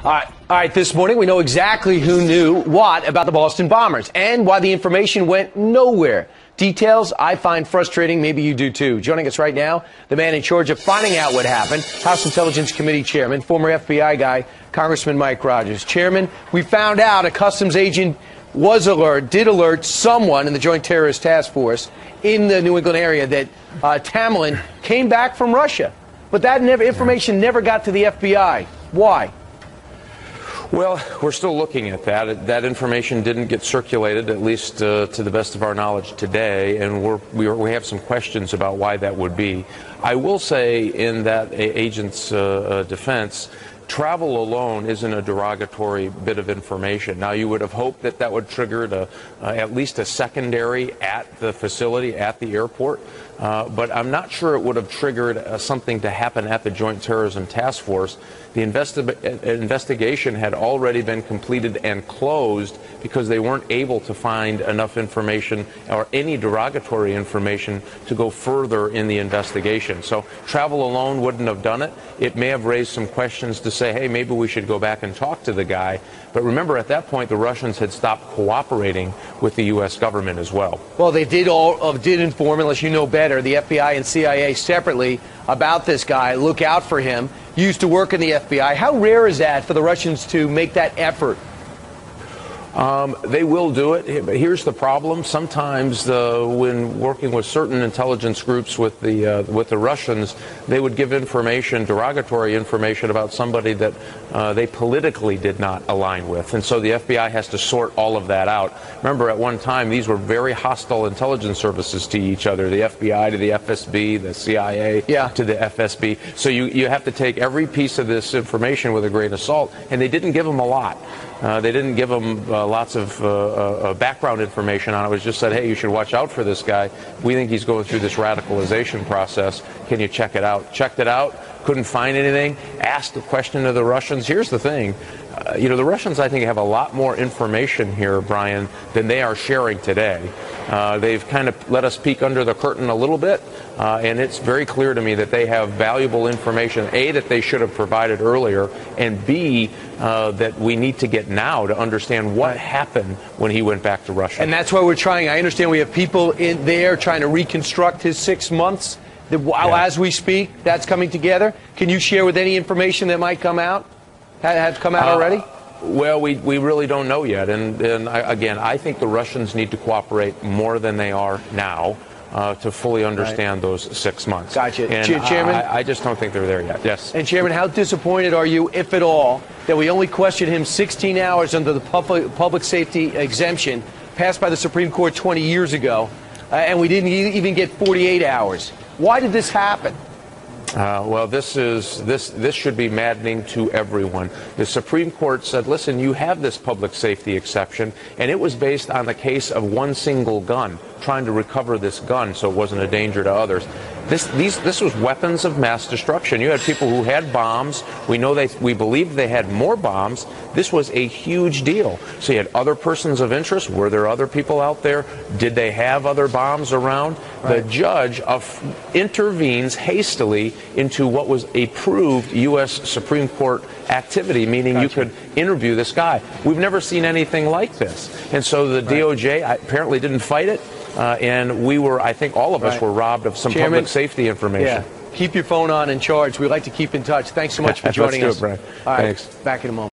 All right, this morning we know exactly who knew what about the Boston Bombers and why the information went nowhere. Details I find frustrating. Maybe you do too. Joining us right now, the man in charge of finding out what happened, House Intelligence Committee Chairman, former FBI guy, Congressman Mike Rogers. Chairman, we found out a customs agent did alert someone in the Joint Terrorist Task Force in the New England area that Tamerlan came back from Russia. But that information never got to the FBI. Why? Well, we're still looking at that. That information didn't get circulated, at least to the best of our knowledge today, and we have some questions about why that would be. I will say, in that agent's defense, travel alone isn't a derogatory bit of information. Now, you would have hoped that that would trigger at least a secondary at the facility, at the airport, but I'm not sure it would have triggered something to happen at the Joint Terrorism Task Force. The investigation had already been completed and closed because they weren't able to find enough information or any derogatory information to go further in the investigation. So travel alone wouldn't have done it. It may have raised some questions to say, hey, maybe we should go back and talk to the guy. But remember, at that point, the Russians had stopped cooperating with the U.S. government as well. Well, they did inform, unless you know better, the FBI and CIA separately about this guy. Look out for him. Used to work in the FBI. How rare is that for the Russians to make that effort? They will do it, but here's the problem. Sometimes when working with certain intelligence groups with the Russians, they would give information, derogatory information about somebody that they politically did not align with. And so the FBI has to sort all of that out. Remember, at one time, these were very hostile intelligence services to each other, the FBI to the FSB, the CIA to the FSB. So you have to take every piece of this information with a grain of salt, and they didn't give them a lot. They didn't give them lots of background information on it. It was just said, hey, you should watch out for this guy. We think he's going through this radicalization process. Can you check it out? Checked it out, couldn't find anything, asked a question of the Russians. Here's the thing. The Russians, I think, have a lot more information here, Brian, than they are sharing today. They've kind of let us peek under the curtain a little bit, and it's very clear to me that they have valuable information, A, that they should have provided earlier, and B, that we need to get now to understand what happened when he went back to Russia. And that's why we're trying. I understand we have people in there trying to reconstruct his 6 months. As we speak, that's coming together. Can you share with any information that might come out? Have come out already? Well, we really don't know yet. And again, I think the Russians need to cooperate more than they are now to fully understand those 6 months. Gotcha. And Chairman? I just don't think they're there yet. Yes. And Chairman, how disappointed are you, if at all, that we only questioned him 16 hours under the public safety exemption passed by the Supreme Court 20 years ago, and we didn't even get 48 hours? Why did this happen? Well, this should be maddening to everyone. The Supreme Court said, listen, you have this public safety exception, and it was based on the case of one single gun, trying to recover this gun so it wasn't a danger to others. This was weapons of mass destruction. You had people who had bombs. We believe they had more bombs. This was a huge deal. So you had other persons of interest. Were there other people out there? Did they have other bombs around? Right. The judge intervenes hastily into what was approved U.S. Supreme Court activity, meaning you could interview this guy. We've never seen anything like this. And so the DOJ apparently didn't fight it. And I think all of us were robbed of some public safety information. Yeah. Keep your phone on and charged. We'd like to keep in touch. Thanks so much for joining us. Let's do it, Brian. All right, Thanks. back in a moment.